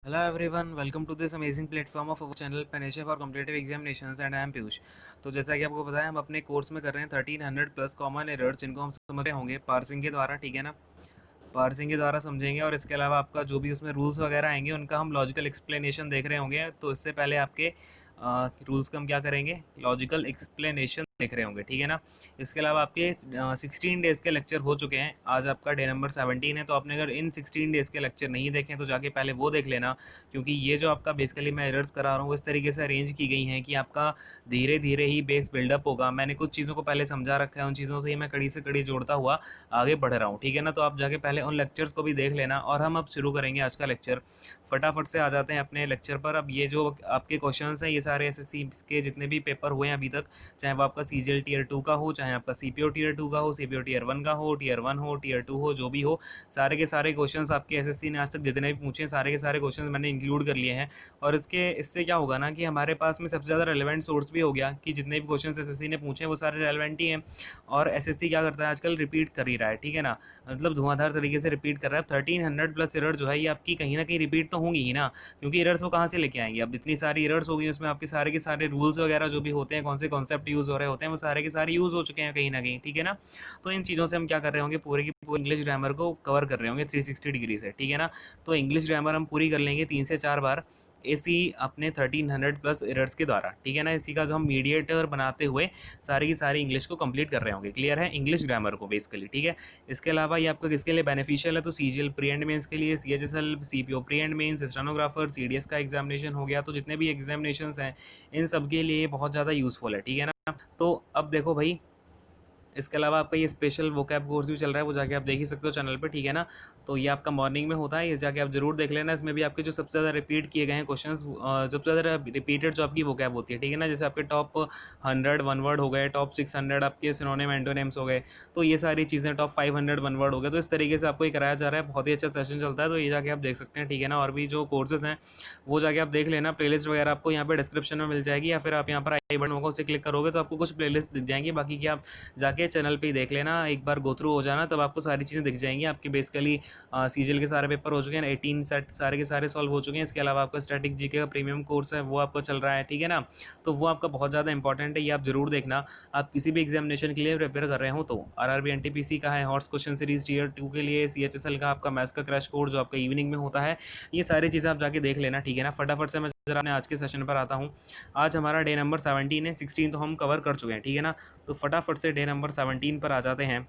Hello everyone, welcome to this amazing platform of our channel Panisha for Competitive Examinations and I am Piyush. तो जैसा कि आपको पता है हम अपने कोर्स में कर रहे हैं 1300 प्लस कॉमन एरर्स जिनको हम समझ रहे होंगे पार्सिंग के द्वारा, ठीक है ना। पार्सिंग के द्वारा समझेंगे और इसके अलावा आपका जो भी उसमें रूल्स वगैरह आएंगे उनका हम लॉजिकल एक्सप्लेनेशन देख रहे होंगे। तो इससे पहले आपके रूल्स का हम क्या करेंगे, लॉजिकल एक्सप्लेनेशन देख रहे होंगे, ठीक है ना। इसके अलावा आपके 16 डेज़ के लेक्चर हो चुके हैं, आज आपका डे नंबर 17 है। तो आपने अगर इन 16 डेज़ के लेक्चर नहीं देखे तो जाके पहले वो देख लेना, क्योंकि ये जो आपका बेसिकली मैं एरर्स करा रहा हूँ वो इस तरीके से अरेंज की गई हैं कि आपका धीरे धीरे ही बेस बिल्डअप होगा। मैंने कुछ चीज़ों को पहले समझा रखा है, उन चीज़ों से ही मैं कड़ी से कड़ी जोड़ता हुआ आगे बढ़ रहा हूँ, ठीक है ना। तो आप जाके पहले उन लेक्चर्स को भी देख लेना और हम अब शुरू करेंगे आज का लेक्चर। फटाफट से आ जाते हैं अपने लेक्चर पर। अब ये जो आपके क्वेश्चंस हैं ये सारे एसएससी के जितने भी पेपर हुए हैं अभी तक, चाहे वो आपका सीजीएल टीयर 2 का हो, चाहे आपका सीपीओ टीयर 2 का हो, सीपीओ टीयर 1 का हो, टीयर 1 हो, टीयर 2 हो, जो भी हो, सारे के सारे क्वेश्चंस आपके एसएससी ने आज तक जितने भी पूछे हैं सारे के सारे क्वेश्चंस मैंने इंक्लूड कर लिए हैं। और इससे क्या होगा ना कि हमारे पास में सबसे ज़्यादा रेलिवेंट सोर्स भी हो गया कि जितने भी क्वेश्चन एसएससी ने पूछे हैं वो सारे रेलिवेंट ही हैं। और एसएससी क्या करता है आजकल, रिपीट कर ही रहा है, ठीक है ना। मतलब धुआंधार तरीके से रिपीट कर रहा है। 1300 प्लस एरर जो है ये आपकी कहीं ना कहीं रिपीट तो होंगी ही ना, क्योंकि एरर्स वो कहाँ से लेके आएंगे। अब इतनी सारी एरर्स होगी उसमें आपके सारे के सारे रूल्स वगैरह जो भी होते हैं, कौन से कॉन्सेप्ट यूज़ हो रहे होते हैं वो सारे के सारे यूज़ हो चुके हैं कहीं ना कहीं, ठीक है ना। तो इन चीज़ों से हम क्या कर रहे होंगे, पूरे की पूरी इंग्लिश ग्रामर को कवर कर रहे होंगे 360 डिग्री से, ठीक है ना। तो इंग्लिश ग्रामर हम पूरी कर लेंगे 3 से 4 बार इसी अपने 1300 प्लस एरर्स के द्वारा, ठीक है ना। इसी का जो हम मीडिएटर बनाते हुए सारी की सारी इंग्लिश को कंप्लीट कर रहे होंगे। क्लियर है, इंग्लिश ग्रामर को बेसिकली, ठीक है। इसके अलावा ये आपका किसके लिए बेनिफिशियल है, तो सीजीएल प्री एंड मेंस के लिए, CHSL, CPO pre and mains, stenographer, CDS का एग्जामिनेशन हो गया, तो जितने भी एग्जामिनेशंस हैं इन सब के लिए बहुत ज़्यादा यूज़फुल है, ठीक है ना। तो अब देखो भाई, इसके अलावा आपका ये स्पेशल वोकैब कोर्स भी चल रहा है, वो जाके आप देख ही सकते हो चैनल पे, ठीक है ना। तो ये आपका मॉर्निंग में होता है, ये जाके आप जरूर देख लेना। इसमें भी आपके जो सबसे ज़्यादा रिपीट किए गए हैं क्वेश्चन, सबसे ज़्यादा रिपीटेड जो आपकी वोकैब होती है, ठीक है ना। जैसे आपके टॉप 100 वन वर्ड हो गए, टॉप 600 आपके सिनोनिम एंटोनिम्स हो गए, तो ये सारी चीज़ें टॉप 500 वन वर्ड हो गए। तो इस तरीके से आपको ये कराया जा रहा है, बहुत ही अच्छा सेशन चलता है, तो ये जाके आप देख सकते हैं, ठीक है ना। और भी जो कोर्सेज हैं वो जाके आप देख लेना। प्लेलिस्ट वगैरह आपको यहाँ पे डिस्क्रिप्शन में मिल जाएगी, या फिर आप यहाँ पर आई बटन होगा उसे क्लिक करोगे तो आपको कुछ प्लेलिस्ट दिख जाएंगी। बाकी की आप जाके चैनल पे ही देख लेना, एक बार गो थ्रू हो जाना, तब आपको सारी चीज़ें दिख जाएंगी। आपके बेसिकली सीजीएल के सारे पेपर हो चुके हैं, 18 सेट सारे के सारे सॉल्व हो चुके हैं। इसके अलावा आपका स्टैटिक जीके का प्रीमियम कोर्स है वो आपको चल रहा है, ठीक है ना। तो वो आपका बहुत ज़्यादा इंपॉर्टेंट है, ये आप जरूर देखना। आप किसी भी एग्जामिनेशन के लिए प्रिपेयर कर रहे हो तो आरआरबी एनटीपीसी का है हॉर्स क्वेश्चन सीरीज टीयर 2 के लिए, सीएचएसएल का आपका मैथ्स का क्रैश कोर्स जो आपका इवनिंग में होता है, ये सारी चीज़ें आप जाके देख लेना, ठीक है ना। फटाफट से मैं जरा अपने आज के सेशन पर आता हूँ। आज हमारा डे नंबर 17 है, 16 तो हम कवर कर चुके हैं, ठीक है ना। तो फटाफट से डे नंबर 17 पर आ जाते हैं।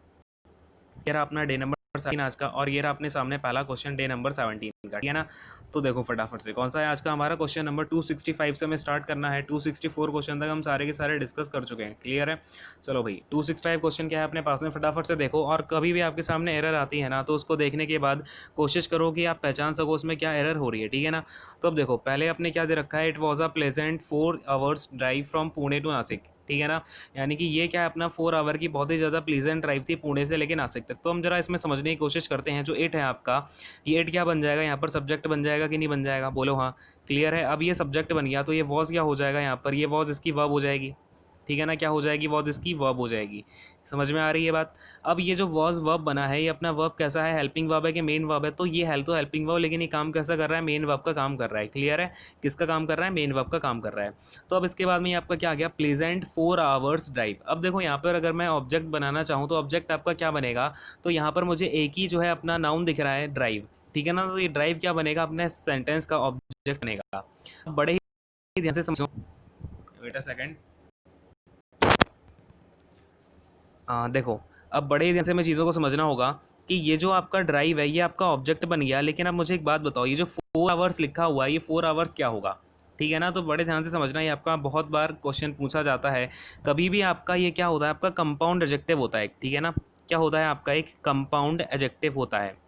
ये रहा अपना डे नंबर 17 आज का, और ये रहा अपने सामने पहला क्वेश्चन डे नंबर 17 का, ठीक है ना। तो देखो फटाफट से कौन सा है आज का हमारा क्वेश्चन नंबर 265 से हमें स्टार्ट करना है। 264 क्वेश्चन तक हम सारे के सारे डिस्कस कर चुके हैं, क्लियर है। चलो भाई 265 क्वेश्चन क्या है अपने पास में, फटाफट से देखो। और कभी भी आपके सामने एरर आती है ना तो उसको देखने के बाद कोशिश करो कि आप पहचान सको उसमें क्या एरर हो रही है, ठीक है ना। तो अब देखो पहले अपने क्या दे रखा है, it was a pleasant 4 hours drive from Pune to Nashik, ठीक है ना। यानी कि ये क्या है, अपना 4 आवर की बहुत ही ज़्यादा प्लीजेंट ड्राइव थी पुणे से लेके नासिक तक। तो हम जरा इसमें समझने की कोशिश करते हैं। जो इट है आपका, ये इट क्या बन जाएगा यहाँ पर, सब्जेक्ट बन जाएगा कि नहीं बन जाएगा, बोलो हाँ। क्लियर है, अब ये सब्जेक्ट बन गया तो ये वॉज क्या हो जाएगा यहाँ पर, ये वॉज इसकी वर्ब हो जाएगी, ठीक है ना। क्या हो जाएगी, वॉज इसकी वर्ब हो जाएगी। समझ में आ रही है बात। अब ये जो वॉज वर्ब बना है ये अपना वर्ब कैसा है, हेल्पिंग वर्ब है कि मेन वर्ब है, तो ये हेल्पिंग वर्ब, लेकिन ये काम कैसा कर रहा है, मेन वर्ब का काम कर रहा है। क्लियर है, किसका काम कर रहा है, मेन वर्ब का काम कर रहा है। तो अब इसके बाद में आपका क्या आ गया, प्लेजेंट 4 आवर्स ड्राइव। अब देखो यहाँ पर अगर मैं ऑब्जेक्ट बनाना चाहूँ तो ऑब्जेक्ट आपका क्या बनेगा, तो यहाँ पर मुझे एक ही जो है अपना नाउन दिख रहा है, ड्राइव, ठीक है ना। तो ये ड्राइव क्या बनेगा, अपने सेंटेंस का ऑब्जेक्ट बनेगा। बड़े ही ध्यान से समझो, वेट अ सेकंड। देखो अब बड़े ही ध्यान से हमें चीज़ों को समझना होगा कि ये जो आपका ड्राइव है ये आपका ऑब्जेक्ट बन गया, लेकिन अब मुझे एक बात बताओ, ये जो 4 आवर्स लिखा हुआ है ये 4 आवर्स क्या होगा, ठीक है ना। तो बड़े ध्यान से समझना, ये आपका बहुत बार क्वेश्चन पूछा जाता है। कभी भी आपका ये क्या होता है, आपका कंपाउंड एडजेक्टिव होता है, ठीक है ना। क्या होता है आपका, एक कंपाउंड एडजेक्टिव होता है।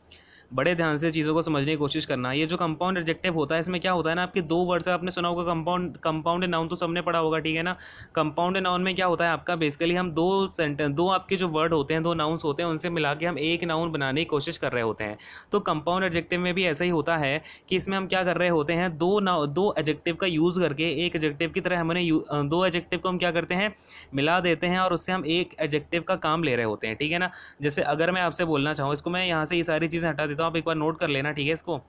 बड़े ध्यान से चीज़ों को समझने की कोशिश करना। ये जो कंपाउंड एडजेक्टिव होता है इसमें क्या होता है ना, आपके 2 वर्ड से आपने सुना होगा, कंपाउंड नाउन तो सबने पढ़ा होगा, ठीक है ना। कंपाउंड नाउन में क्या होता है आपका, बेसिकली हम दो आपके जो वर्ड होते हैं, 2 नाउन्स होते हैं, उनसे मिला के हम एक नाउन बनाने की कोशिश कर रहे होते हैं। तो कंपाउंड एडजेक्टिव में भी ऐसा ही होता है कि इसमें हम क्या कर रहे होते हैं, दो एडजेक्टिव का यूज़ करके एक एडजेक्टिव की तरह हमने दो एडजेक्टिव को हम क्या करते हैं, मिला देते हैं, और उससे हम एक एडजेक्टिव का काम ले रहे होते हैं, ठीक है ना। जैसे अगर मैं आपसे बोलना चाहूँ, इसको मैं यहाँ से ये सारी चीज़ें हटा देता हूँ, आप एक बार नोट कर लेना, ठीक है इसको।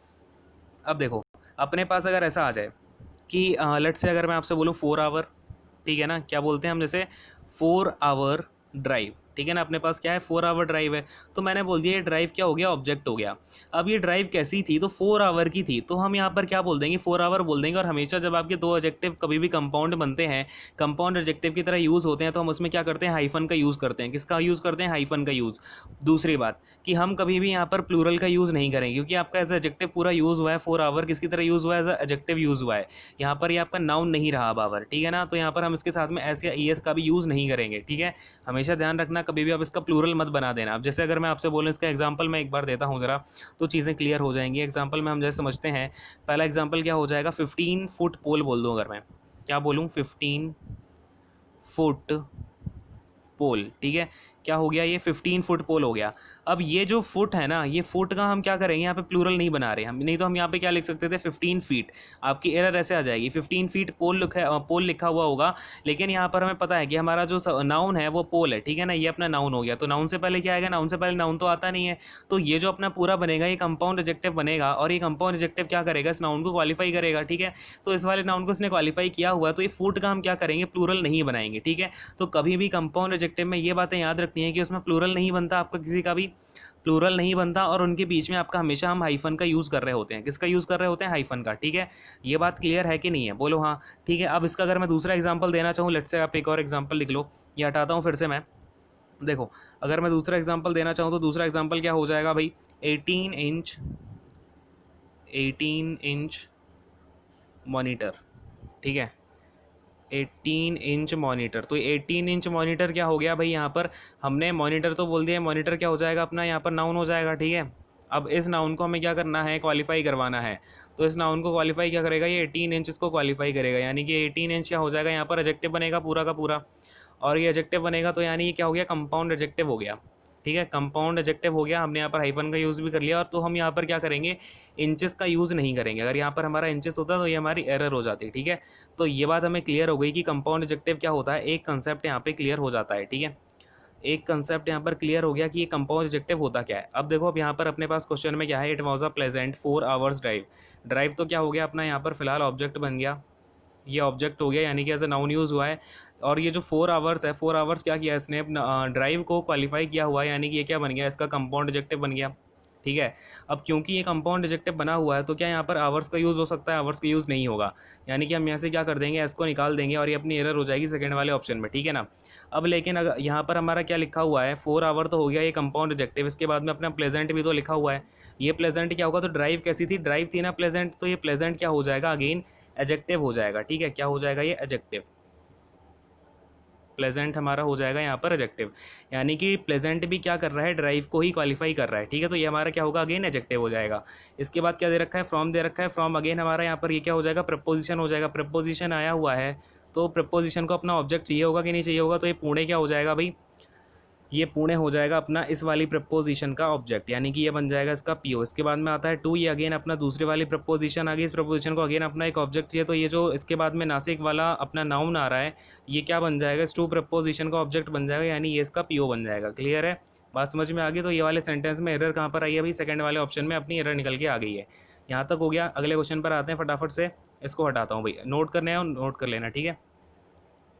अब देखो अपने पास अगर ऐसा आ जाए कि लेट्स से अगर मैं आपसे बोलूँ 4 आवर, ठीक है ना, क्या बोलते हैं हम जैसे 4 आवर ड्राइव, ठीक है ना, अपने पास क्या है 4 आवर ड्राइव है, तो मैंने बोल दिया ये ड्राइव क्या हो गया, ऑब्जेक्ट हो गया। अब ये ड्राइव कैसी थी, तो 4 आवर की थी, तो हम यहाँ पर क्या बोल देंगे 4 आवर बोल देंगे। और हमेशा जब आपके दो एडजेक्टिव कभी भी कंपाउंड बनते हैं, कंपाउंड एडजेक्टिव की तरह यूज़ होते हैं, तो हम उसमें क्या करते हैं, हाइफन का यूज़ करते हैं। किसका यूज़ करते हैं, हाइफन का यूज़। दूसरी बात कि हम कभी भी यहाँ पर प्लूरल का यूज़ नहीं करेंगे, क्योंकि आपका एज एडजेक्टिव पूरा यूज़ हुआ है। 4 आवर किसकी तरह यूज़ हुआ है, एज एडजेक्टिव यूज़ हुआ है। यहाँ पर ये आपका नाउन नहीं रहा बावर, ठीक है ना, तो यहाँ पर हम इसके साथ में एस या ई एस का भी यूज़ नहीं करेंगे, ठीक है। हमेशा ध्यान रखना, कभी भी आप इसका प्लूरल मत बना देना। अब जैसे अगर मैं आपसे बोलूँ, इसका एग्जांपल मैं एक बार देता हूँ ज़रा, तो चीज़ें क्लियर हो जाएंगी। एग्जांपल में हम जैसे समझते हैं, पहला एग्जांपल क्या हो जाएगा, 15 फुट पोल बोल दूँ अगर मैं, क्या बोलूँ, 15 फुट पोल, ठीक है। क्या हो गया, ये 15 फुट पोल हो गया। अब ये जो फुट है ना, ये फुट का हम क्या करेंगे, यहाँ पे प्लूरल नहीं बना रहे हम, नहीं तो हम यहाँ पे क्या लिख सकते थे, 15 फीट। आपकी एरर ऐसे आ जाएगी, 15 फीट पोल लिखा हुआ होगा, लेकिन यहाँ पर हमें पता है कि हमारा जो नाउन है वो पोल है, ठीक है ना, ये अपना नाउन हो गया। तो नाउन से पहले क्या आएगा, नाउन से पहले नाउन तो आता नहीं है, तो ये जो अपना पूरा बनेगा ये कंपाउंड एडजेक्टिव बनेगा, और ये कंपाउंड एडजेक्टिव क्या करेगा, इस नाउन को क्वालिफाई करेगा, ठीक है। तो इस वाले नाउन को इसने क्वालिफाई किया हुआ है, तो ये फुट का हम क्या करेंगे, प्लूरल नहीं बनाएंगे, ठीक है। तो कभी भी कंपाउंड एडजेक्टिव में ये बातें याद रखनी है कि उसमें प्लूरल नहीं बनता, आपका किसी का भी प्लूरल नहीं बनता, और उनके बीच में आपका हमेशा हम हाइफन का यूज़ कर रहे होते हैं। किसका यूज़ कर रहे होते हैं, हाइफन का, ठीक है। ये बात क्लियर है कि नहीं है, बोलो हाँ, ठीक है। अब इसका अगर मैं दूसरा एग्जाम्पल देना चाहूँ, लेट्स से आप एक और एग्जाम्पल लिख लो, ये हटाता हूँ फिर से मैं। देखो, अगर मैं दूसरा एग्जाम्पल देना चाहूँ, तो दूसरा एग्जाम्पल क्या हो जाएगा भाई, 18 इंच मॉनिटर, ठीक है, 18 इंच मॉनिटर। तो 18 इंच मॉनिटर क्या हो गया भाई, यहाँ पर हमने मॉनिटर तो बोल दिया, मॉनिटर क्या हो जाएगा अपना, यहाँ पर नाउन हो जाएगा, ठीक है। अब इस नाउन को हमें क्या करना है, क्वालिफाई करवाना है। तो इस नाउन को क्वालिफाई क्या करेगा, ये 18 इंच इसको क्वालिफाई करेगा, यानी कि 18 इंच क्या हो जाएगा, यहाँ पर एडजेक्टिव बनेगा पूरा का पूरा। और ये एडजेक्टिव बनेगा, तो यानी ये क्या हो गया, कंपाउंड एडजेक्टिव हो गया, ठीक है। कंपाउंड एडजेक्टिव हो गया, हमने यहाँ पर हाइफन का यूज़ भी कर लिया। और तो हम यहाँ पर क्या करेंगे, इंचेस का यूज़ नहीं करेंगे। अगर यहाँ पर हमारा इंचेस होता तो ये हमारी एरर हो जाती, ठीक है। तो ये बात हमें क्लियर हो गई कि कंपाउंड एडजेक्टिव क्या होता है, एक कंसेप्ट यहाँ पे क्लियर हो जाता है, ठीक है। एक कंसेप्ट यहाँ पर क्लियर हो गया कि ये कंपाउंड एडजेक्टिव होता क्या है। अब देखो, अब यहाँ पर अपने पास क्वेश्चन में क्या है, it was a pleasant 4 hours drive. Drive तो क्या हो गया अपना, यहाँ पर फिलहाल ऑब्जेक्ट बन गया, ये ऑब्जेक्ट हो गया, यानी कि एज अ नाउन यूज़ हुआ है। और ये जो 4 आवर्स है, 4 आवर्स क्या किया इसने, ड्राइव को क्वालिफाई किया हुआ है, यानी कि ये क्या बन गया, इसका कंपाउंड एडजेक्टिव बन गया, ठीक है। अब क्योंकि ये कंपाउंड एडजेक्टिव बना हुआ है, तो क्या यहाँ पर आवर्स का यूज़ हो सकता है, आवर्स का यूज़ नहीं होगा। यानी कि हम यहाँ से क्या कर देंगे, एस को निकाल देंगे, और ये अपनी एरर हो जाएगी सेकंड वाले ऑप्शन में, ठीक है ना। अब लेकिन अगर यहाँ पर हमारा क्या लिखा हुआ है, 4 आवर तो हो गया ये कंपाउंड एडजेक्टिव, इसके बाद में अपना प्लेजेंट भी तो लिखा हुआ है। ये प्लेजेंट क्या होगा, तो ड्राइव कैसी थी, ड्राइव थी ना प्लेजेंट, तो ये प्लेजेंट क्या हो जाएगा, अगेन एडजेक्टिव हो जाएगा, ठीक है। क्या हो जाएगा, ये एडजेक्टिव, प्लेजेंट हमारा हो जाएगा यहाँ पर एडजेक्टिव। यानी कि प्लेजेंट भी क्या कर रहा है, ड्राइव को ही क्वालिफाई कर रहा है, ठीक है। तो ये हमारा क्या होगा, अगेन एडजेक्टिव हो जाएगा। इसके बाद क्या दे रखा है, फ्रॉम दे रखा है, फ्रॉम अगेन हमारा यहाँ पर ये क्या हो जाएगा, प्रपोजिशन हो जाएगा। प्रपोजिशन आया हुआ है, तो प्रपोजिशन को अपना ऑब्जेक्ट चाहिए होगा कि नहीं चाहिए होगा, तो ये पुणे क्या हो जाएगा भाई, ये पुणे हो जाएगा अपना इस वाली प्रपोजिशन का ऑब्जेक्ट, यानी कि ये बन जाएगा इसका पीओ। इसके बाद में आता है टू, ये अगेन अपना दूसरी वाली प्रपोजिशन आ गई। इस प्रपोजिशन को अगेन अपना एक ऑब्जेक्ट चाहिए, तो ये जो इसके बाद में नासिक वाला अपना नाउन आ रहा है, ये क्या बन जाएगा, इस टू प्रपोजिशन का ऑब्जेक्ट बन जाएगा, यानी ये इसका पीओ बन जाएगा। क्लियर है, बात समझ में आ गई। तो ये वाले सेंटेंस में एरर कहाँ पर आई है भाई, सेकंड वाले ऑप्शन में अपनी एरर निकल के आ गई है। यहाँ तक हो गया। अगले क्वेश्चन पर आते हैं, फटाफट से इसको हटाता हूँ भाई, नोट करने हैं और नोट कर लेना, ठीक है।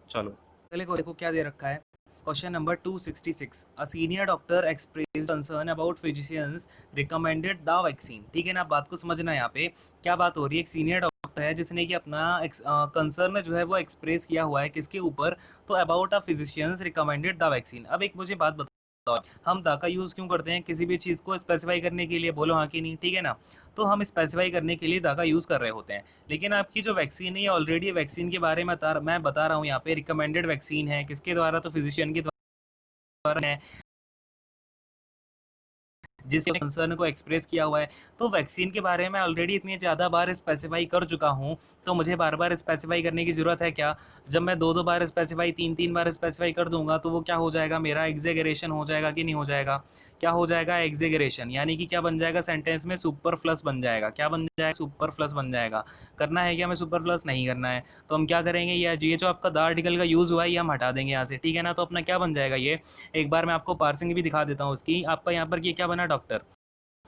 चलो अगले को देखो क्या दे रखा है। Question number 266, a senior doctor express concern about physicians recommended the vaccine. ठीक है ना, बात को समझना। यहाँ पे क्या बात हो रही है, एक सीनियर डॉक्टर है जिसने कि अपना कंसर्न जो है वो एक्सप्रेस किया हुआ है किसके ऊपर, तो about a physicians recommended the vaccine. अब एक मुझे बात बताओ, हम द का यूज़ क्यों करते हैं किसी भी चीज़ को स्पेसिफाई करने के लिए, बोलो हाँ कि नहीं, ठीक है ना। तो हम स्पेसिफाई करने के लिए द का यूज़ कर रहे होते हैं। लेकिन आपकी जो वैक्सीन है ये ऑलरेडी वैक्सीन के बारे में मैं बता रहा हूँ यहाँ पे, रिकमेंडेड वैक्सीन है किसके द्वारा, तो फिजिशियन के द्वारा है, जिस कंसर्न को एक्सप्रेस किया हुआ है। तो वैक्सीन के बारे में ऑलरेडी इतनी ज़्यादा बार स्पेसिफाई कर चुका हूँ, तो मुझे बार बार स्पेसिफाई करने की ज़रूरत है क्या। जब मैं दो दो बार स्पेसिफाई, तीन तीन बार स्पेसिफाई कर दूंगा, तो वो क्या हो जाएगा, मेरा एग्जेगरेशन हो जाएगा कि नहीं हो जाएगा। क्या हो जाएगा, एग्जेगरेशन, यानी कि क्या बन जाएगा सेंटेंस में, सुपर प्लस बन जाएगा। क्या बन जाएगा, सुपर प्लस बन जाएगा। करना है क्या हमें सुपर प्लस, नहीं करना है। तो हम क्या करेंगे, ये जो आपका द आर्टिकल का यूज़ हुआ है ये हम हटा देंगे यहाँ से, ठीक है ना। तो अपना क्या बन जाएगा ये, एक बार मैं आपको पार्सिंग भी दिखा देता हूँ उसकी। आपका यहाँ पर ये क्या बना, डॉक्टर,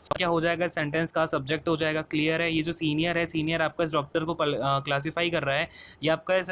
क्या हो जाएगा सेंटेंस का सब्जेक्ट हो जाएगा। क्लियर है। ये जो सीनियर है, सीनियर आपका इस डॉक्टर को क्लासीफाई कर रहा है, ये आपका इस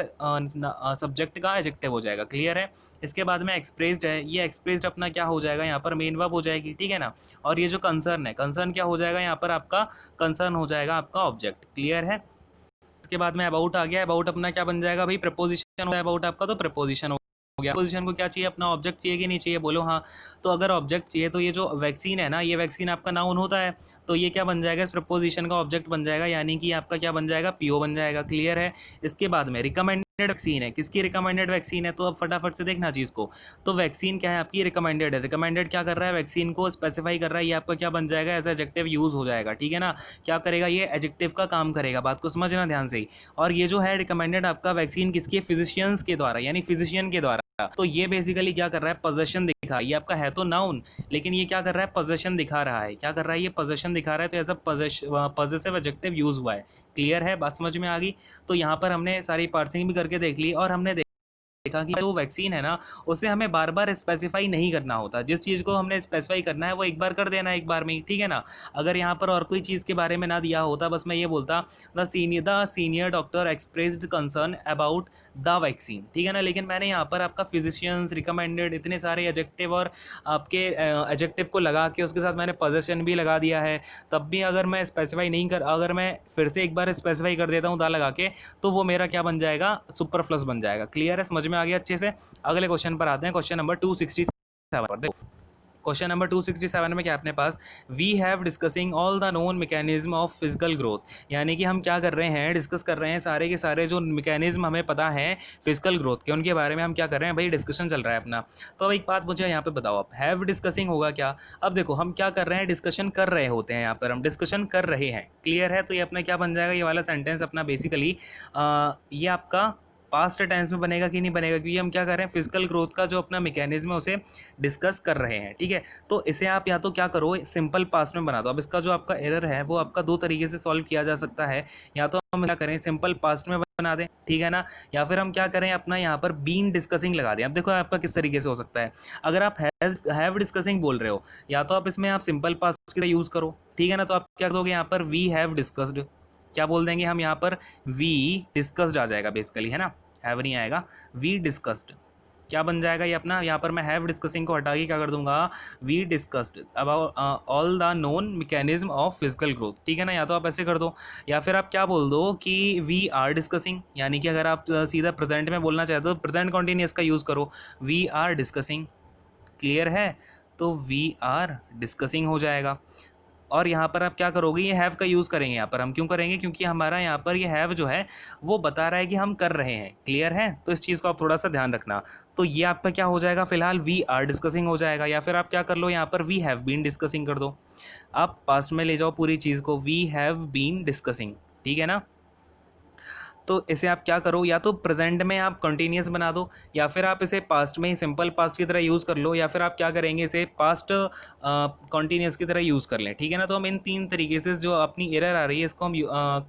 सब्जेक्ट का एडजेक्टिव हो जाएगा। क्लियर है। इसके बाद में एक्सप्रेस्ड है, ये एक्सप्रेस्ड अपना क्या हो जाएगा यहाँ पर मेन वर्ब हो जाएगी, ठीक है ना। और ये जो कंसर्न है, कंसर्न क्या हो जाएगा यहाँ पर आपका, कंसर्न हो जाएगा आपका ऑब्जेक्ट। क्लियर है। इसके बाद में अबाउट आ गया, अबाउट अपना क्या बन जाएगा भाई, प्रपोजिशन होगा अबाउट आपका, तो प्रपोजिशन हो गया। पोजीशन को क्या चाहिए, अपना ऑब्जेक्ट चाहिए कि नहीं चाहिए, बोलो हाँ। तो अगर ऑब्जेक्ट चाहिए तो ये जो वैक्सीन है ना, ये वैक्सीन आपका नाउन होता है, तो ये क्या बन जाएगा, इस प्रपोजिशन का ऑब्जेक्ट बन जाएगा, यानी कि आपका क्या बन जाएगा, पीओ बन जाएगा। क्लियर है। इसके बाद में रिकमेंडेड वैक्सीन है, किसकी रिकमेंडेड वैक्सीन है, तो अब फटाफट से देखना चीज़ को। तो वैक्सीन क्या है आपकी, रिकमेंडेड है। रिकमेंडेड क्या कर रहा है, वैक्सीन को स्पेसिफाई कर रहा है, ये आपका क्या बन जाएगा, एज एडजेक्टिव यूज हो जाएगा। ठीक है ना। क्या करेगा, ये एडजेक्टिव का काम करेगा, बात को समझना ध्यान से ही। और ये जो है रिकमेंडेड आपका वैक्सीन किसकी है, फिजिशियंस के द्वारा, यानी फिजिशियन के द्वारा। तो ये बेसिकली क्या कर रहा है, पोजेशन दिखा, ये आपका है तो नाउन, लेकिन ये क्या कर रहा है, पोजेशन दिखा रहा है। क्या कर रहा है, ये पोजेशन दिखा रहा है, तो as a possessive adjective use हुआ है। क्लियर है, बात समझ में आ गई। तो यहाँ पर हमने सारी पार्सिंग भी करके देख ली, और हमने देखा कि जो वैक्सीन है ना, उसे हमें बार बार स्पेसिफाई नहीं करना होता। जिस चीज़ को हमने स्पेसिफाई करना है वो एक बार कर देना, एक बार में ही, ठीक है ना। अगर यहाँ पर और कोई चीज़ के बारे में ना दिया होता, बस मैं ये बोलता the senior doctor expressed concern about the vaccine, ठीक है ना। लेकिन मैंने यहाँ पर आपका फिजिशियंस, रिकमेंडेड, इतने सारे एडजेक्टिव और आपके एडजेक्टिव को लगा के उसके साथ मैंने पोजेशन भी लगा दिया है। तब भी अगर मैं स्पेसिफाई नहीं कर, अगर मैं फिर से एक बार स्पेसिफाई कर देता हूँ दा लगा के, तो वो मेरा क्या बन जाएगा, सुपरफ्लस बन जाएगा। क्लियर है, समझ में आ गया अच्छे से। अगले क्वेश्चन पर आते हैं, क्वेश्चन नंबर 267 पर। देखो क्वेश्चन नंबर 267 में क्या अपने पास, we have discussing all the known mechanism of physical growth, यानी कि हम क्या कर रहे हैं, डिस्कस कर रहे हैं सारे के सारे जो मैकेनिज्म हमें पता है फिजिकल ग्रोथ के, उनके बारे में हम क्या कर रहे हैं भाई, डिस्कशन चल रहा है अपना। तो अब एक बात मुझे यहाँ पे बताओ, आप हैव डिस्कसिंग होगा क्या। अब देखो हम क्या कर रहे हैं, डिस्कशन कर रहे होते हैं, यहाँ पर हम डिस्कशन कर रहे हैं। क्लियर है। तो ये अपना क्या बन जाएगा, ये वाला सेंटेंस अपना बेसिकली ये आपका पास्ट टेंस में बनेगा कि नहीं बनेगा, क्योंकि हम क्या कर रहे हैं, फिजिकल ग्रोथ का जो अपना मैकेनिज्म है उसे डिस्कस कर रहे हैं। ठीक है। तो इसे आप या तो क्या करो, सिंपल पास्ट में बना दो। अब इसका जो आपका एरर है वो आपका दो तरीके से सॉल्व किया जा सकता है। या तो हम क्या करें, सिंपल पास्ट में बना दें, ठीक है ना, या फिर हम क्या करें, अपना यहाँ पर बीन डिस्कसिंग लगा दें। अब देखो आपका किस तरीके से हो सकता है। अगर आप हैव डिस्कसिंग बोल रहे हो, या तो आप इसमें आप सिंपल पास्ट की तरह यूज़ करो, ठीक है ना। तो आप क्या करोगे, यहाँ पर वी हैव डिस्कस्ड, क्या बोल देंगे हम यहाँ पर, वी डिस्कस्ड आ जाएगा बेसिकली, है ना, हैव नहीं आएगा, वी डिस्कस्ड। क्या बन जाएगा ये अपना, यहाँ पर मैं हैव डिस्कसिंग को हटा के क्या कर दूंगा, we discussed about all the known mechanism of physical growth, ठीक है ना। या तो आप ऐसे कर दो, या फिर आप क्या बोल दो कि वी आर डिस्कसिंग, यानी कि अगर आप सीधा प्रेजेंट में बोलना चाहते हो, प्रेजेंट कॉन्टिन्यूस का यूज़ करो, वी आर डिस्कसिंग। क्लियर है। तो वी आर डिस्कसिंग हो जाएगा। और यहाँ पर आप क्या करोगे, ये हैव का यूज़ करेंगे यहाँ पर। हम क्यों करेंगे, क्योंकि हमारा यहाँ पर ये हैव जो है वो बता रहा है कि हम कर रहे हैं। क्लियर है। तो इस चीज़ को आप थोड़ा सा ध्यान रखना। तो ये आपका क्या हो जाएगा, फिलहाल वी आर डिस्कसिंग हो जाएगा। या फिर आप क्या कर लो, यहाँ पर वी हैव बीन डिस्कसिंग कर दो। आप पास्ट में ले जाओ पूरी चीज़ को, वी हैव बीन डिस्कसिंग, ठीक है ना। तो इसे आप क्या करो, या तो प्रेजेंट में आप कंटिन्यूस बना दो, या फिर आप इसे पास्ट में ही सिंपल पास्ट की तरह यूज़ कर लो, या फिर आप क्या करेंगे, इसे पास्ट कंटिन्यूस की तरह यूज़ कर लें, ठीक है ना। तो हम इन तीन तरीके से जो अपनी एरर आ रही है इसको हम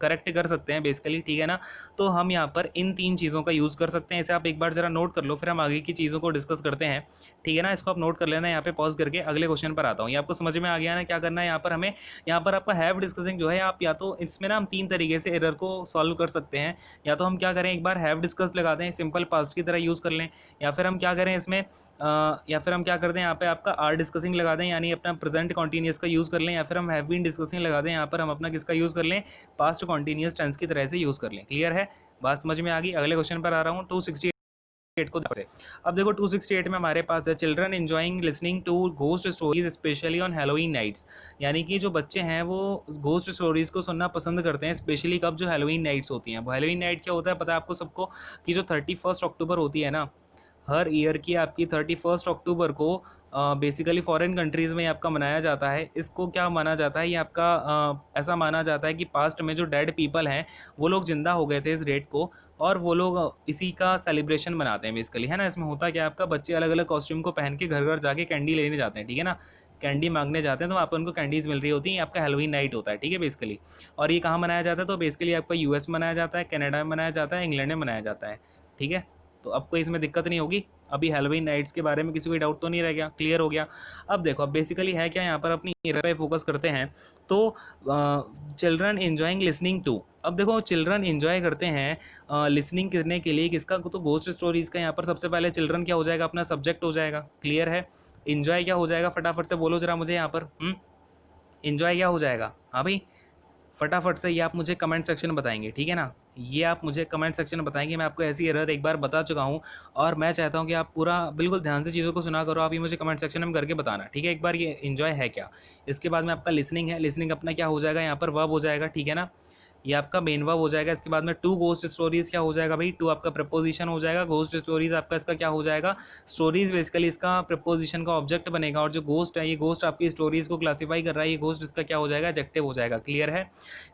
करेक्ट कर सकते हैं बेसिकली, ठीक है ना। तो हम यहाँ पर इन तीन चीज़ों का यूज़ कर सकते हैं। इसे आप एक बार ज़रा नोट कर लो, फिर हम आगे की चीज़ों को डिस्कस करते हैं, ठीक है ना। इसको आप नोट कर लेना, यहाँ पे पॉज करके अगले क्वेश्चन पर आता हूँ। ये आपको समझ में आ गया ना, क्या करना है यहाँ पर हमें। यहाँ पर आपका हैव डिस्कसिंग जो है, आप या तो इसमें ना हम तीन तरीके से एरर को सॉल्व कर सकते हैं। या तो हम क्या करें, एक बार हैव डिस्कस लगा दें, सिंपल पास्ट की तरह यूज़ कर लें, या फिर हम क्या करें इसमें या फिर हम क्या करते हैं, यहाँ पे आपका आर डिस्कसिंग लगा दें, यानी अपना प्रेजेंट कॉन्टीन्यूस का यूज़ कर लें, या फिर हम हैव बीन डिस्कसिंग लगा दें, यहाँ पर हम अपना किसका यूज़ कर लें, पास्ट कॉन्टीन्यूस टेंस की तरह से यूज़ कर लें। क्लियर है, बात समझ में आ गई। अगले क्वेश्चन पर आ रहा हूँ, 268 को से। अब देखो 268 में हमारे पास है, children enjoying listening to ghost stories specially on Halloween nights, यानी कि जो बच्चे हैं वो घोस्ट स्टोरीज को सुनना पसंद करते हैं, स्पेशली कब, जो हैलोवीन नाइट्स होती हैं। वो हैलोवीन नाइट क्या होता है पता है आपको सबको, कि जो 31 अक्टूबर होती है ना, हर ईयर की आपकी 31 अक्टूबर को बेसिकली फॉरेन कंट्रीज़ में आपका मनाया जाता है। इसको क्या माना जाता है, ये आपका ऐसा माना जाता है कि पास्ट में जो डेड पीपल हैं वो लोग ज़िंदा हो गए थे इस डेट को, और वो लोग इसी का सेलिब्रेशन मनाते हैं बेसिकली, है ना। इसमें होता क्या है, आपका बच्चे अलग अलग कॉस्ट्यूम को पहन के घर घर जाके कैंडी लेने जाते हैं, ठीक है ना, कैंडी मांगने जाते हैं, तो वहाँ पर उनको कैंडीज़ मिल रही होती हैं। आपका हैलोवीन नाइट होता है, ठीक है बेसिकली। और ये कहाँ मनाया जाता है, तो बेसिकली आपका यूएस में मनाया जाता है, कनाडा में मनाया जाता है, इंग्लैंड में मनाया जाता है, ठीक है। तो अब कोई इसमें दिक्कत नहीं होगी। अभी हैलोवीन नाइट्स के बारे में किसी को डाउट तो नहीं रह गया, क्लियर हो गया। अब देखो, अब बेसिकली है क्या, यहाँ पर अपनी एरर पे फोकस करते हैं। तो चिल्ड्रन एंजॉइंग लिसनिंग टू, अब देखो चिल्ड्रन एंजॉय करते हैं लिसनिंग करने के लिए किसका, तो घोस्ट स्टोरीज का। यहाँ पर सबसे पहले चिल्ड्रन क्या हो जाएगा, अपना सब्जेक्ट हो जाएगा, क्लियर है। एंजॉय क्या हो जाएगा, फटाफट से बोलो जरा मुझे यहाँ पर, एंजॉय क्या हो जाएगा, हाँ भाई फटाफट से ये आप मुझे कमेंट सेक्शन में बताएंगे, ठीक है ना। ये आप मुझे कमेंट सेक्शन में बताएंगे। मैं आपको ऐसी एरर एक बार बता चुका हूँ और मैं चाहता हूँ कि आप पूरा बिल्कुल ध्यान से चीज़ों को सुना करो। आप ये मुझे कमेंट सेक्शन में करके बताना, ठीक है। एक बार ये एंजॉय है क्या। इसके बाद में आपका लिसनिंग है, लिसनिंग अपना क्या हो जाएगा, यहाँ पर वर्ब हो जाएगा, ठीक है ना। ये आपका मेन वर्ब हो जाएगा। इसके बाद में टू घोस्ट स्टोरीज क्या हो जाएगा भाई, टू आपका प्रपोजिशन हो जाएगा। घोस्ट स्टोरीज आपका इसका क्या हो जाएगा, स्टोरीज बेसिकली इसका प्रपोजिशन का ऑब्जेक्ट बनेगा। और जो घोस्ट है, ये घोस्ट आपकी स्टोरीज को क्लासीफाई कर रहा है, ये घोस्ट इसका क्या हो जाएगा, एडजेक्टिव हो जाएगा, क्लियर है।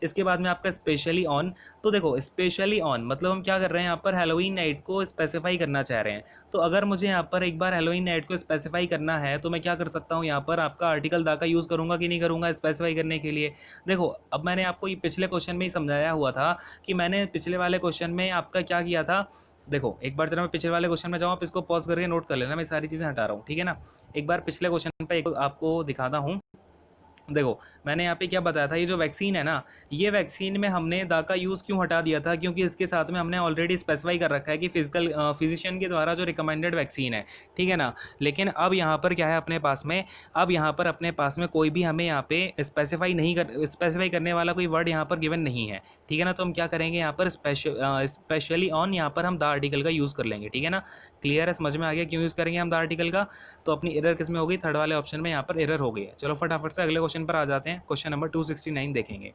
इसके बाद में आपका स्पेशली ऑन, तो देखो स्पेशली ऑन मतलब हम क्या कर रहे हैं, यहाँ पर हैलोवीन नाइट को स्पेसिफाई करना चाह रहे हैं। तो अगर मुझे यहाँ पर एक बार हैलोवीन नाइट को स्पेसिफाई करना है तो मैं क्या कर सकता हूँ, यहाँ पर आपका आर्टिकल दा का यूज़ करूँगा कि नहीं करूँगा स्पेसिफाई करने के लिए। देखो अब मैंने आपको ये पिछले क्वेश्चन में ही समझाया हुआ था कि मैंने पिछले वाले क्वेश्चन में आपका क्या किया था। देखो एक बार जरा मैं पिछले वाले क्वेश्चन में जाऊँ, आप इसको पॉज करके नोट कर लेना, मैं सारी चीज़ें हटा रहा हूँ, ठीक है ना। एक बार पिछले क्वेश्चन पे एक आपको दिखाता हूँ। देखो मैंने यहाँ पे क्या बताया था, ये जो वैक्सीन है ना, ये वैक्सीन में हमने दा का यूज़ क्यों हटा दिया था, क्योंकि इसके साथ में हमने ऑलरेडी स्पेसिफाई कर रखा है कि फिजिशियन के द्वारा जो रिकमेंडेड वैक्सीन है, ठीक है ना। लेकिन अब यहाँ पर क्या है अपने पास में, अब यहाँ पर अपने पास में कोई भी हमें यहाँ पे स्पेसिफाई करने वाला कोई वर्ड यहाँ पर गिवन नहीं है, ठीक है ना। तो हम क्या करेंगे यहाँ पर स्पेशली ऑन, यहाँ पर हम द आर्टिकल का यूज़ कर लेंगे, ठीक है ना। क्लियर है, समझ में आ गया क्यों यूज़ करेंगे हम द आर्टिकल का। तो अपनी एरर किस में हो गई, थर्ड वाले ऑप्शन में यहाँ पर एरर हो गई है। चलो फटाफट से अगले क्वेश्चन पर आ जाते हैं, क्वेश्चन नंबर 269 देखेंगे।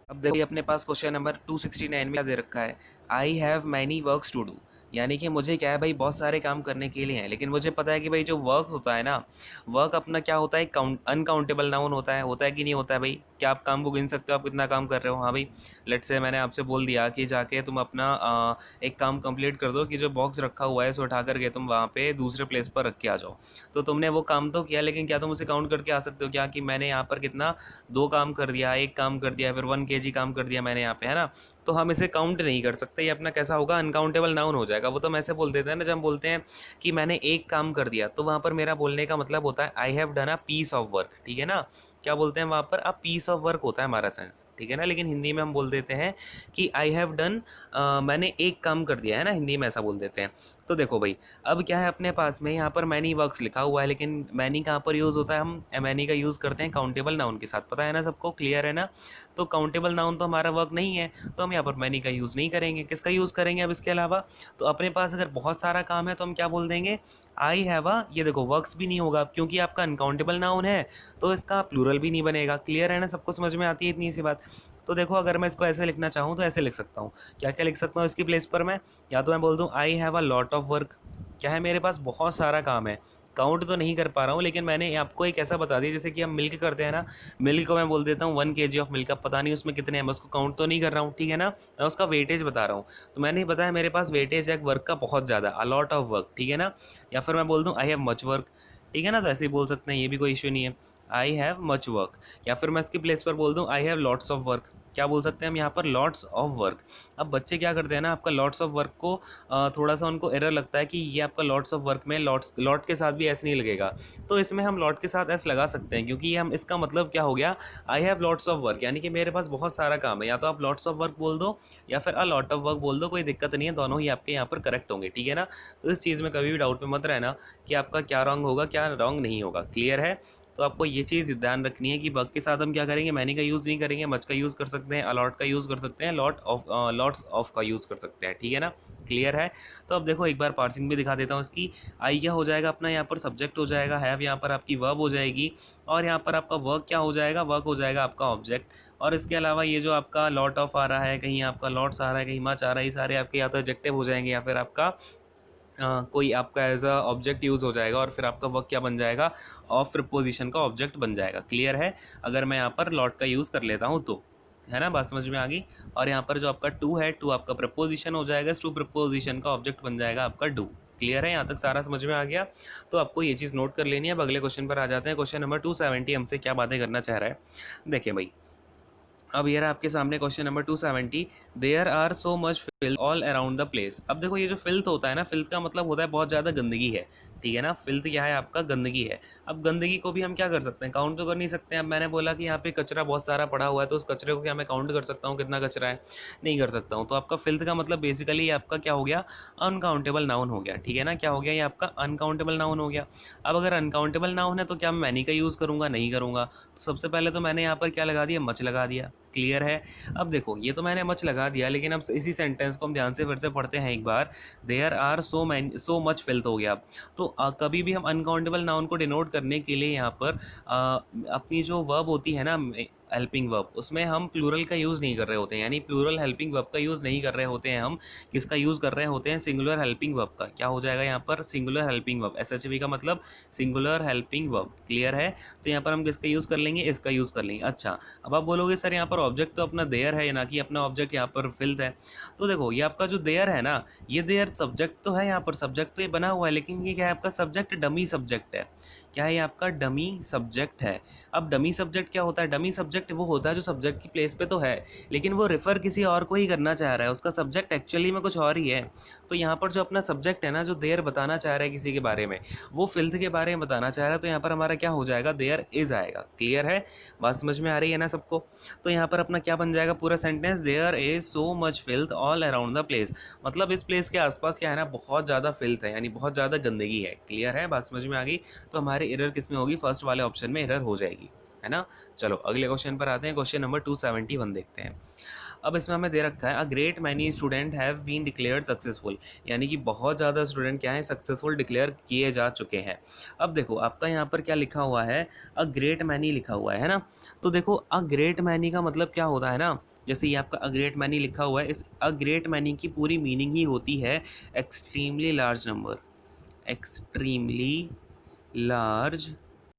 अब देखिए अपने पास क्वेश्चन नंबर 269 में क्या दे रखा है, I have many works to do, यानी कि मुझे क्या है भाई, बहुत सारे काम करने के लिए हैं, लेकिन मुझे पता है कि भाई जो वर्क होता है ना, वर्क अपना क्या होता है, अनकाउंटेबल नाउन होता है कि नहीं होता है भाई। क्या आप काम को गिन सकते हो, आप कितना काम कर रहे हो। हाँ भाई, लेट्स से मैंने आपसे बोल दिया कि जाके तुम अपना एक काम कंप्लीट कर दो कि जो बॉक्स रखा हुआ है उसे उठा करके तुम वहाँ पे दूसरे प्लेस पर रख के आ जाओ। तो तुमने वो काम तो किया, लेकिन क्या तुम उसे काउंट करके आ सकते हो क्या, कि मैंने यहाँ पर कितना, 2 काम कर दिया, 1 काम कर दिया, फिर 1 kg काम कर दिया मैंने यहाँ पे, है ना। तो हम इसे काउंट नहीं कर सकते, ये अपना कैसा होगा, अनकाउंटेबल नाउन हो जाएगा। वो तो हम ऐसे बोल देते हैं ना, जब हम बोलते हैं कि मैंने एक काम कर दिया, तो वहाँ पर मेरा बोलने का मतलब होता है I have done a piece of work, ठीक है ना। क्या बोलते हैं वहाँ पर, अ पीस ऑफ वर्क होता है हमारा सेंस, ठीक है ना। लेकिन हिंदी में हम बोल देते हैं कि आई हैव डन, मैंने एक काम कर दिया है ना, हिंदी में ऐसा बोल देते हैं। तो देखो भाई, अब क्या है अपने पास में यहाँ पर मैनी वर्क्स लिखा हुआ है, लेकिन मैनी कहाँ पर यूज़ होता है, हम मैनी का यूज़ करते हैं काउंटेबल नाउन के साथ, पता है ना सबको, क्लियर है ना। तो काउंटेबल नाउन तो हमारा वर्क नहीं है, तो हम यहाँ पर मैनी का यूज़ नहीं करेंगे। किसका यूज़ करेंगे अब इसके अलावा, तो अपने पास अगर बहुत सारा काम है तो हम क्या बोल देंगे, आई हैव अ, ये देखो वर्क्स भी नहीं होगा क्योंकि आपका अनकाउंटेबल नाउन है, तो इसका प्लूरल भी नहीं बनेगा। क्लियर है ना, सबको समझ में आती है इतनी सी बात। तो देखो अगर मैं इसको ऐसे लिखना चाहूँ तो ऐसे लिख सकता हूँ। क्या क्या लिख सकता हूँ इसकी प्लेस पर मैं, या तो मैं बोल दूँ I have a lot of work, क्या है मेरे पास बहुत सारा काम है, काउंट तो नहीं कर पा रहा हूँ, लेकिन मैंने आपको एक ऐसा बता दिया जैसे कि हम मिल्क करते हैं ना, मिल्क को मैं बोल देता हूँ 1 kg ऑफ मिल्क, अब पता नहीं उसमें कितने हैं, मैं उसको काउंट तो नहीं कर रहा हूँ, ठीक है ना, मैं उसका वेटेज बता रहा हूँ। तो मैंने ही बताया मेरे पास वेटेज है वर्क का बहुत ज़्यादा, अ लॉट ऑफ वर्क, ठीक है ना। या फिर मैं बोल दूँ आई हैव मच वर्क, ठीक है ना, तो ऐसे ही बोल सकते हैं, ये भी कोई इशू नहीं है, आई हैव मच वर्क। या फिर मैं इसकी प्लेस पर बोल दूँ I have lots of work, क्या बोल सकते हैं हम यहाँ पर, लॉट्स ऑफ वर्क। अब बच्चे क्या करते हैं ना, आपका लॉट्स ऑफ वर्क को थोड़ा सा उनको एरर लगता है कि ये आपका लॉट्स ऑफ वर्क में लॉट के साथ भी एस नहीं लगेगा, तो इसमें हम लॉट के साथ एस लगा सकते हैं, क्योंकि ये हम इसका मतलब क्या हो गया, I have lots of work, यानी कि मेरे पास बहुत सारा काम है। या तो आप लॉट्स ऑफ वर्क बोल दो या फिर अ लॉट ऑफ वर्क बोल दो, कोई दिक्कत नहीं है, दोनों ही आपके यहाँ पर करेक्ट होंगे, ठीक है ना। तो इस चीज़ में कभी भी डाउट में मत रहना कि आपका क्या रॉन्ग होगा क्या रॉन्ग नहीं होगा, क्लियर है। तो आपको ये चीज़ ध्यान रखनी है कि वर्क के साथ हम क्या करेंगे, मैनी का यूज़ नहीं करेंगे, मच का यूज़ कर सकते हैं, अलॉट का यूज़ कर सकते हैं, लॉट्स ऑफ का यूज़ कर सकते हैं, ठीक है ना, क्लियर है। तो अब देखो एक बार पार्सिंग भी दिखा देता हूँ इसकी। आई क्या हो जाएगा अपना, यहाँ पर सब्जेक्ट हो जाएगा, हैव यहाँ पर आपकी वर्ब हो जाएगी, और यहाँ पर आपका वर्क क्या हो जाएगा, वर्क हो जाएगा आपका ऑब्जेक्ट। और इसके अलावा ये जो आपका लॉट ऑफ आ रहा है, कहीं आपका लॉट्स आ रहा है, कहीं मच आ रहा है, ये सारे आपके या तो एडजेक्टिव हो जाएंगे या फिर आपका कोई आपका एज अ ऑब्जेक्ट यूज़ हो जाएगा, और फिर आपका वर्क क्या बन जाएगा, ऑफ प्रिपोजिशन का ऑब्जेक्ट बन जाएगा, क्लियर है। अगर मैं यहाँ पर लॉट का यूज़ कर लेता हूँ तो, है ना, बात समझ में आ गई। और यहाँ पर जो आपका टू है, टू आपका प्रपोजिशन हो जाएगा, टू प्रपोजिशन का ऑब्जेक्ट बन जाएगा आपका डू, क्लियर है, यहाँ तक सारा समझ में आ गया। तो आपको ये चीज़ नोट कर लेनी है। अब अगले क्वेश्चन पर आ जाते हैं। क्वेश्चन नंबर 270 हमसे क्या बातें करना चाह रहा है, देखिए भाई। अब ये रहा आपके सामने question number 270, there are so much filth all around the place. अब देखो ये जो फिल्थ होता है ना, फिल्थ का मतलब होता है बहुत ज़्यादा गंदगी है, ठीक है ना। फिल्थ क्या है आपका, गंदगी है। अब गंदगी को भी हम क्या कर सकते हैं, काउंट तो कर नहीं सकते हैं। अब मैंने बोला कि यहाँ पे कचरा बहुत सारा पड़ा हुआ है, तो उस कचरे को क्या मैं काउंट कर सकता हूँ कितना कचरा है, नहीं कर सकता हूँ। तो आपका फिल्थ का मतलब बेसिकली आपका क्या हो गया, अनकाउंटेबल नाउन हो गया, ठीक है ना। क्या हो गया, ये आपका अनकाउंटेबल नाउन हो गया। अब अगर अनकाउंटेबल नाउन है तो क्या मैं मैनी का यूज़ करूँगा, नहीं करूँगा। तो सबसे पहले तो मैंने यहाँ पर क्या लगा दिया, मच लगा दिया, क्लियर है। अब देखो ये तो मैंने मच लगा दिया, लेकिन अब इसी सेंटेंस को हम ध्यान से फिर से पढ़ते हैं एक बार। There are so much filth हो गया। तो कभी भी हम अनकाउंटेबल नाउन को डिनोट करने के लिए यहाँ पर अपनी जो वर्ब होती है ना, हेल्पिंग वर्ब, उसमें हम प्लूरल का यूज़ नहीं कर रहे होते हैं, यानी प्लूरल हेल्पिंग वर्ब का यूज़ नहीं कर रहे होते हैं हम। किसका यूज़ कर रहे होते हैं, सिंगुलर हेल्पिंग वर्ब का। क्या हो जाएगा यहाँ पर, सिंगुलर हेल्पिंग वर्ब, एसएचवी का मतलब सिंगुलर हेल्पिंग वर्ब, क्लियर है। तो यहाँ पर हम किसका यूज़ कर लेंगे, इसका यूज़ कर लेंगे। अच्छा, अब आप बोलोगे सर यहाँ पर ऑब्जेक्ट तो अपना देयर है, ना कि अपना ऑब्जेक्ट यहाँ पर फिल्थ है। तो देखो ये आपका जो देयर है ना, ये देयर सब्जेक्ट तो है, यहाँ पर सब्जेक्ट तो ये बना हुआ है, लेकिन ये क्या है आपका सब्जेक्ट, डमी सब्जेक्ट है। क्या है ये आपका, डमी सब्जेक्ट है। अब डमी सब्जेक्ट क्या होता है, डमी सब्जेक्ट वो होता है जो सब्जेक्ट की प्लेस पे तो है, लेकिन वो रेफर किसी और को ही करना चाह रहा है, उसका सब्जेक्ट एक्चुअली में कुछ और ही है। तो यहाँ पर जो अपना सब्जेक्ट है ना, जो देयर बताना चाह रहा है किसी के बारे में, वो फिल्थ के बारे में बताना चाह रहा है, तो यहाँ पर हमारा क्या हो जाएगा, देयर इज आएगा, क्लियर है। बात समझ में आ रही है ना सबको। तो यहाँ पर अपना क्या बन जाएगा पूरा sentence, there is so much filth all around the place. मतलब इस प्लेस के आसपास क्या है ना, बहुत ज़्यादा फिल्थ है, यानी बहुत ज़्यादा गंदगी है, क्लियर है। बात समझ में आ गई। तो हमारी एरर किस में होगी, फर्स्ट वाले ऑप्शन में एरर हो जाएगी, है ना। चलो अगले क्वेश्चन पर आते हैं, क्वेश्चन नंबर 271 देखते हैं। अब इसमें हमें दे रखा है, a great many student have been declared successful, यानी कि बहुत ज़्यादा स्टूडेंट क्या है, सक्सेसफुल डिक्लेयर किए जा चुके हैं। अब देखो आपका यहाँ पर क्या लिखा हुआ है, अ ग्रेट मैनी लिखा हुआ है ना। तो देखो अ ग्रेट मैनी का मतलब क्या होता है ना, जैसे ये आपका अ ग्रेट मैनी लिखा हुआ है, इस अ ग्रेट मैनी की पूरी मीनिंग ही होती है extremely large number, extremely large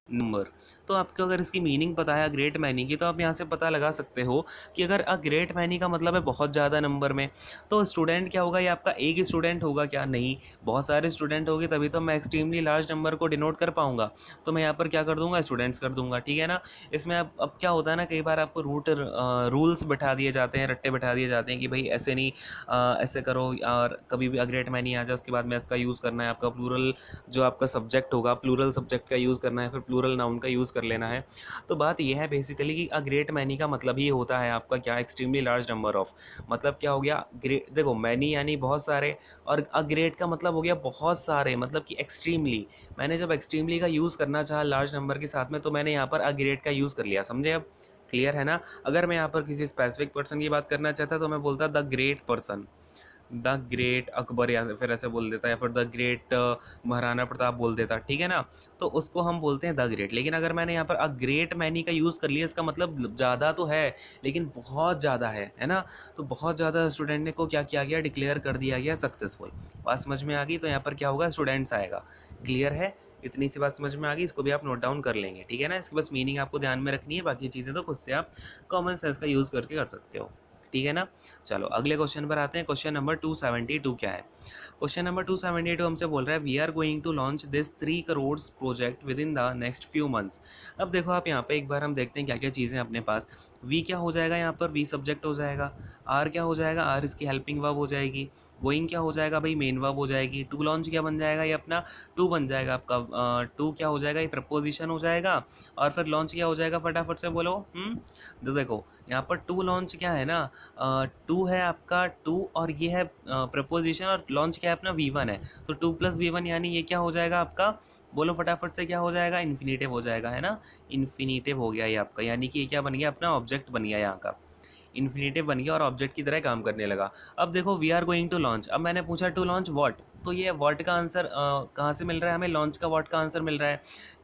number. तो आपको अगर इसकी मीनिंग पता है ग्रेट मैनी की, तो आप यहाँ से पता लगा सकते हो कि अगर अ ग्रेट मैनी का मतलब है बहुत ज़्यादा नंबर में, तो स्टूडेंट क्या होगा, ये आपका एक ही स्टूडेंट होगा क्या, नहीं, बहुत सारे स्टूडेंट होंगे, तभी तो मैं एक्सट्रीमली लार्ज नंबर को डिनोट कर पाऊंगा। तो मैं यहाँ पर क्या कर दूंगा, स्टूडेंट्स कर दूंगा, ठीक है ना। इसमें अब क्या होता है ना, कई बार आपको रूल्स बैठा दिए जाते हैं, रट्टे बैठा दिए जाते हैं कि भाई ऐसे नहीं, ऐसे करो, और कभी भी अ ग्रेट मैनी आ जाए उसके बाद में इसका यूज़ करना है, आपका प्लूरल जो आपका सब्जेक्ट होगा, प्लूरल सब्जेक्ट का यूज़ करना है, फिर प्लूरल नाउन का यूज़ कर लेना है। तो बात यह है बेसिकली कि अ ग्रेट मैनी का मतलब ही होता है आपका क्या, एक्सट्रीमली लार्ज नंबर ऑफ। मतलब क्या हो गया, ग्रेट, देखो मैनी यानी बहुत सारे, और अ ग्रेट का मतलब हो गया बहुत सारे, मतलब कि एक्सट्रीमली। मैंने जब एक्सट्रीमली का यूज़ करना चाहा लार्ज नंबर के साथ में, तो मैंने यहाँ पर अ ग्रेट का यूज़ कर लिया, समझे अब, क्लियर है ना। अगर मैं यहाँ पर किसी स्पेसिफिक पर्सन की बात करना चाहता तो मैं बोलता the great person, the great Akbar, या फिर ऐसे बोल देता, या फिर द ग्रेट महाराणा प्रताप बोल देता, ठीक है ना। तो उसको हम बोलते हैं द ग्रेट। लेकिन अगर मैंने यहाँ पर अ ग्रेट मैनी का यूज़ कर लिया, इसका मतलब ज़्यादा तो है, लेकिन बहुत ज़्यादा है ना। तो बहुत ज़्यादा स्टूडेंट ने को क्या किया गया, डिक्लेयर कर दिया गया सक्सेसफुल। बात समझ में आ गई। तो यहाँ पर क्या होगा, स्टूडेंट्स आएगा, क्लियर है। इतनी सी बात समझ में आ गई, इसको भी आप नोट डाउन कर लेंगे, ठीक है ना। इसकी बस मीनिंग आपको ध्यान में रखनी है, बाकी चीज़ें तो खुद से आप कॉमन सेंस का यूज़ करके कर सकते हो, ठीक है ना। चलो अगले क्वेश्चन पर आते हैं। क्वेश्चन नंबर 272 क्या है, क्वेश्चन नंबर 272 हमसे बोल रहा है, we are going to launch this 3 crore project within the next few months. अब देखो आप यहाँ पे एक बार हम देखते हैं क्या क्या चीज़ें अपने पास। वी क्या हो जाएगा, यहाँ पर वी सब्जेक्ट हो जाएगा, आर क्या हो जाएगा, आर इसकी हेल्पिंग वर्ब हो जाएगी, गोइंग क्या हो जाएगा भाई, मेन वर्ब हो जाएगी, टू लॉन्च क्या बन जाएगा, ये अपना टू बन जाएगा आपका, टू क्या हो जाएगा, ये प्रपोजिशन हो जाएगा, और फिर लॉन्च क्या हो जाएगा, फटाफट से बोलो। तो देखो यहाँ पर टू लॉन्च क्या है ना, टू है आपका टू, और ये है प्रपोजिशन, और लॉन्च क्या है अपना V1 है। तो टू प्लस V1 यानी ये क्या हो जाएगा आपका, बोलो फटाफट से, क्या हो जाएगा, इन्फिनेटिव हो जाएगा, है ना। इन्फिनेटिव हो गया ये आपका, यानी कि ये क्या बन गया, अपना ऑब्जेक्ट बन गया यहाँ का, इन्फिनेटिव बन गया और ऑब्जेक्ट की तरह काम करने लगा। अब देखो we are going to launch, अब मैंने पूछा टू लॉन्च व्हाट, तो ये व्हाट का आंसर कहाँ से मिल रहा है हमें, लॉन्च का व्हाट का आंसर मिल रहा है,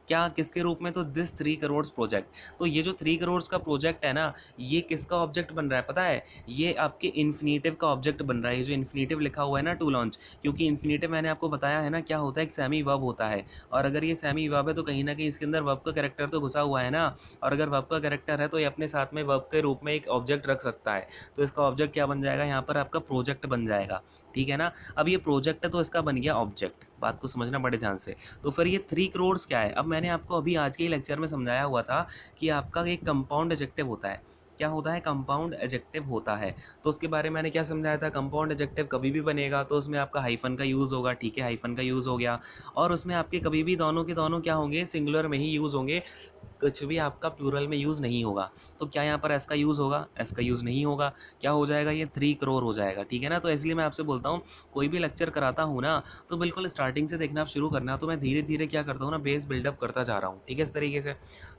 क्या किसके रूप में, तो दिस 3 करोड़ प्रोजेक्ट। तो ये जो 3 करोड़ का प्रोजेक्ट है ना, ये किसका ऑब्जेक्ट बन रहा है पता है, ये आपके इन्फिनेटिव का ऑब्जेक्ट बन रहा है। ये जो इन्फिनेटिव लिखा हुआ है ना टू लॉन्च, क्योंकि इन्फिनेटिव मैंने आपको बताया है ना क्या होता है, एक सेमी वर्ब होता है, और अगर ये सेमी वर्ब है तो कहीं ना कहीं इसके अंदर वर्ब का कैरेक्टर तो घुसा हुआ है ना, और अगर वर्ब का कैरेक्टर है तो ये अपने साथ में वर्ब के रूप में एक ऑब्जेक्ट रख सकता है। तो इसका ऑब्जेक्ट क्या बन जाएगा, यहाँ पर आपका प्रोजेक्ट बन जाएगा, ठीक है ना। अब ये प्रोजेक्ट है तो इसका बन गया ऑब्जेक्ट, बात को समझना बड़े ध्यान से। तो फिर ये 3 करोड़ क्या है, अब मैंने आपको अभी आज के ही लेक्चर में समझाया हुआ था कि आपका एक कंपाउंड एडजेक्टिव होता है, क्या होता है, कंपाउंड एडजेक्टिव होता है। तो उसके बारे में मैंने क्या समझाया था, कंपाउंड एडजेक्टिव कभी भी बनेगा तो उसमें आपका हाइफन का यूज़ होगा, ठीक है, हाइफन का यूज़ हो गया, और उसमें आपके कभी भी दोनों के दोनों क्या होंगे, सिंगुलर में ही यूज़ होंगे, कुछ भी आपका प्लूरल में यूज़ नहीं होगा। तो क्या यहाँ पर एस का यूज़ होगा, एस का यूज़ नहीं होगा, क्या हो जाएगा, ये 3 करोड़ हो जाएगा, ठीक है ना। तो इसलिए मैं आपसे बोलता हूँ, कोई भी लेक्चर कराता हूँ ना, तो बिल्कुल स्टार्टिंग से देखना आप शुरू करना, तो मैं धीरे धीरे क्या करता हूँ ना, बेस बिल्डअप करता जा रहा हूँ, ठीक है, इस तरीके से।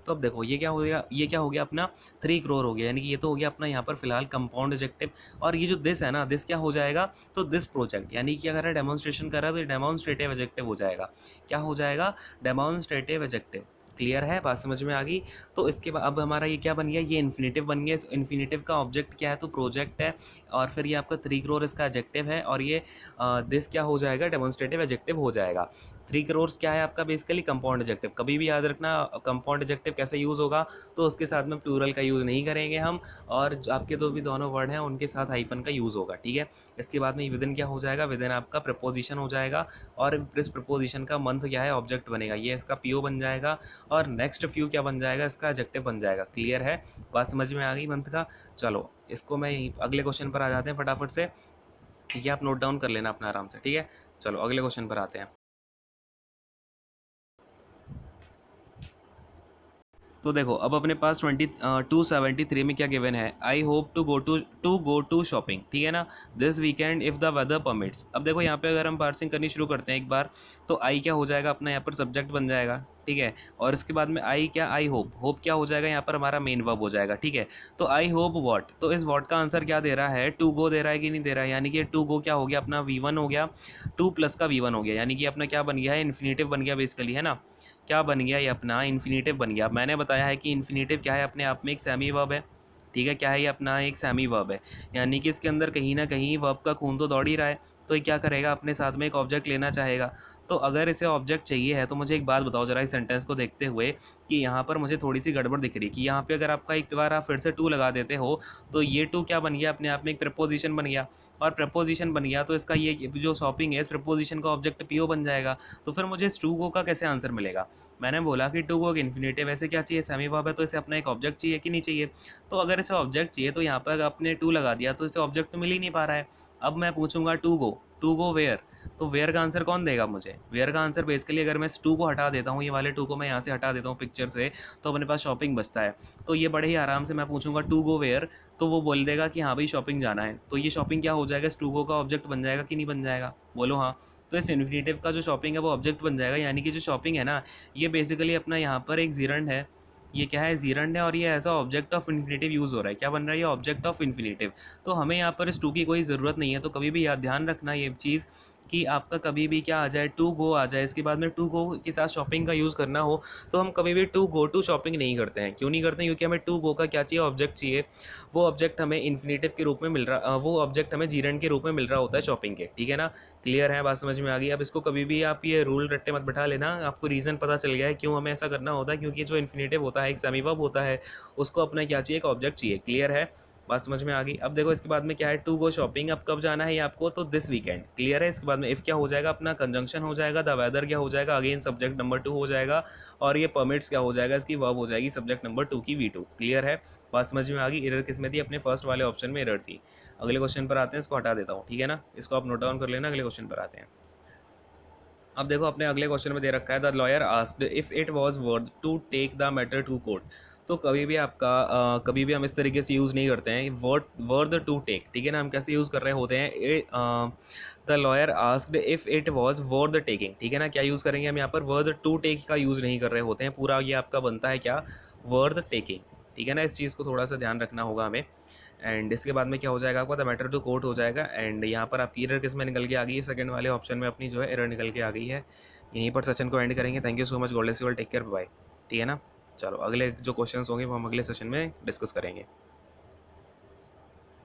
तो अब देखो ये क्या हो गया, ये क्या हो गया अपना 3 करोड़ हो गया, यानी कि ये तो हो गया अपना यहाँ पर फिलहाल कंपाउंड एडजेक्टिव। और ये जो दिस है ना, दिस क्या हो जाएगा, तो दिस प्रोजेक्ट, यानी कि अगर डेमोन्स्ट्रेशन कर रहा है तो ये डेमोन्स्ट्रेटिव एडजेक्टिव हो जाएगा। क्या हो जाएगा, डेमोन्स्ट्रेटिव एडजेक्टिव। क्लियर है, बात समझ में आ गई। तो इसके बाद अब हमारा ये क्या बन गया, ये इन्फिनेटिव बन गया। इस इन्फिनेटिव का ऑब्जेक्ट क्या है, तो प्रोजेक्ट है, और फिर ये आपका 3 करोड़ इसका एडजेक्टिव है, और ये दिस क्या हो जाएगा, डेमोन्स्ट्रेटिव एडजेक्टिव हो जाएगा। 3 करोड़ क्या है आपका, बेसिकली कंपाउंड एडजेक्टिव। कभी भी याद रखना कंपाउंड एडजेक्टिव कैसे यूज़ होगा, तो उसके साथ में प्लूरल का यूज़ नहीं करेंगे हम, और आपके भी दोनों वर्ड हैं उनके साथ हाइफन का यूज़ होगा, ठीक है। इसके बाद में विदिन क्या हो जाएगा, विदिन आपका प्रपोजिशन हो जाएगा, और इस प्रपोजिशन का मंथ क्या है, ऑब्जेक्ट बनेगा, ये इसका पीओ बन जाएगा, और नेक्स्ट फ्यू क्या बन जाएगा, इसका एडजेक्टिव बन जाएगा। क्लियर है, बात समझ में आ गई मंथ का। चलो इसको मैं यहीं अगले क्वेश्चन पर आ जाते हैं फटाफट से, ठीक है, आप नोट डाउन कर लेना अपना आराम से, ठीक है। चलो अगले क्वेश्चन पर आते हैं। तो देखो अब अपने पास 273 में क्या गिवन है, I hope to go to shopping, ठीक है ना, this weekend if the weather permits. अब देखो यहाँ पे अगर हम पार्सिंग करनी शुरू करते हैं एक बार, तो आई क्या हो जाएगा अपना, यहाँ पर सब्जेक्ट बन जाएगा, ठीक है, और इसके बाद में आई क्या, आई होप, होप क्या हो जाएगा यहाँ पर हमारा मेन वर्ब हो जाएगा, ठीक है। तो आई होप वॉट, तो इस वॉट का आंसर क्या दे रहा है, टू गो दे रहा है कि नहीं दे रहा है, यानी कि टू गो क्या हो गया अपना V1 हो गया, 2 प्लस का V1 हो गया, यानी कि अपना क्या बन गया है, इन्फिनेटिव बन गया बेसिकली, है ना। क्या बन गया, ये अपना इन्फिनेटिव बन गया। मैंने बताया है कि इन्फिनेटिव क्या है, अपने आप में एक सेमी वर्ब है, ठीक है, क्या है ये अपना एक सेमी वर्ब है, यानी कि इसके अंदर कहीं ना कहीं वर्ब का खून तो दौड़ ही रहा है, तो ये क्या करेगा, अपने साथ में एक ऑब्जेक्ट लेना चाहेगा। तो अगर इसे ऑब्जेक्ट चाहिए है, तो मुझे एक बात बताओ जरा इस सेंटेंस को देखते हुए, कि यहाँ पर मुझे थोड़ी सी गड़बड़ दिख रही है, कि यहाँ पे अगर आपका एक बार आप फिर से टू लगा देते हो, तो ये टू क्या बन गया, अपने आप में एक प्रपोजिशन बन गया, और प्रपोजिशन बन गया तो इसका ये जो शॉपिंग है, इस प्रपोजिशन का ऑब्जेक्ट पीओ बन जाएगा। तो फिर मुझे इस टू गो का कैसे आंसर मिलेगा। मैंने बोला कि टू गो इन्फिनेटिव, ऐसे क्या चाहिए, सेमी वर्ब है, तो इसे अपना एक ऑब्जेक्ट चाहिए कि नहीं चाहिए। तो अगर इसे ऑब्जेक्ट चाहिए, तो यहाँ पर आपने टू लगा दिया, तो इसे ऑब्जेक्ट तो मिल ही नहीं पा रहा है। अब मैं पूछूंगा टू गो वेयर, तो वेयर का आंसर कौन देगा मुझे, वेयर का आंसर बेसिकली अगर मैं इस टू को हटा देता हूँ, ये वाले टू को मैं यहाँ से हटा देता हूँ पिक्चर से, तो अपने पास शॉपिंग बचता है। तो ये बड़े ही आराम से मैं पूछूंगा टू गो वेयर, तो वो बोल देगा कि हाँ भाई शॉपिंग जाना है, तो ये शॉपिंग क्या हो जाएगा, इस टू गो का ऑब्जेक्ट बन जाएगा कि नहीं बन जाएगा, बोलो हाँ। तो इस इन्फिनेटिव का जो शॉपिंग है वो ऑब्जेक्ट बन जाएगा, यानी कि जो शॉपिंग है ना, ये बेसिकली अपना यहाँ पर एक जीरंड है, ये क्या है, जीरंड है, और ये as a object of infinitive use हो रहा है, क्या बन रहा है, ये ऑब्जेक्ट ऑफ इन्फिनेटिव। तो हमें यहाँ पर इस टू की कोई ज़रूरत नहीं है, तो कभी भी याद ध्यान रखना ये चीज़, कि आपका कभी भी क्या आ जाए, टू गो आ जाए, इसके बाद में टू गो के साथ शॉपिंग का यूज़ करना हो, तो हम कभी भी टू गो टू शॉपिंग नहीं करते हैं। क्यों नहीं करते हैं, क्योंकि हमें टू गो का क्या चाहिए, ऑब्जेक्ट चाहिए, वो ऑब्जेक्ट हमें इन्फिनेटिव के रूप में मिल रहा, वो ऑब्जेक्ट हमें जीरंड के रूप में मिल रहा होता है शॉपिंग के, ठीक है ना। क्लियर है, बात समझ में आ गई। अब इसको कभी भी आप ये रूल रट्टे मत बैठा लेना, आपको रीज़न पता चल गया है क्यों हमें ऐसा करना होता है, क्योंकि जो इन्फिनेटिव होता है एक सेमी वर्ब होता है, उसको अपना क्या चाहिए, एक ऑब्जेक्ट चाहिए। क्लियर है, बात समझ में आ गई। अब देखो इसके बाद में क्या है, टू गो शॉपिंग, अब कब जाना है ये आपको, तो दिस वीकेंड। क्लियर है, इसके बाद में इफ़ क्या हो जाएगा, अपना कंजंक्शन हो जाएगा, द वेदर क्या हो जाएगा, अगेन सब्जेक्ट नंबर 2 हो जाएगा, और ये परमिट्स क्या हो जाएगा, इसकी वर्ब हो जाएगी सब्जेक्ट नंबर 2 की V2। क्लियर है, बात समझ में आ गई। एरर किस में थी, अपने फर्स्ट वाले ऑप्शन में एरर थी। अगले क्वेश्चन पर आते हैं, इसको हटा देता हूँ, ठीक है ना, इसको आप नोट डाउन कर लेना, अगले क्वेश्चन पर आते हैं। अब देखो अपने अगले क्वेश्चन में दे रखा है, the lawyer asked if it was worth to take the matter to court. तो कभी भी आपका कभी भी हम इस तरीके से यूज़ नहीं करते हैं वर्थ टू टेक, ठीक है ना। हम कैसे यूज़ कर रहे होते हैं, the lawyer asked if it was worth taking, ठीक है ना। क्या यूज़ करेंगे हम यहाँ पर, वर्थ टू टेक का यूज़ नहीं कर रहे होते हैं, पूरा ये आपका बनता है क्या, वर्थ टेकिंग, ठीक है ना। इस चीज़ को थोड़ा सा ध्यान रखना होगा हमें। एंड इसके बाद में क्या हो जाएगा आपका, द मैटर टू कोर्ट हो जाएगा। एंड यहाँ पर आपकी एरर किस में निकल के आ गई है, सेकंड वाले ऑप्शन में अपनी जो है एरर निकल के आ गई है। यहीं पर सेशन को एंड करेंगे। Thank you so much, God bless you all, take care, bye, ठीक है ना। चलो अगले जो क्वेश्चंस होंगे वो हम अगले सेशन में डिस्कस करेंगे।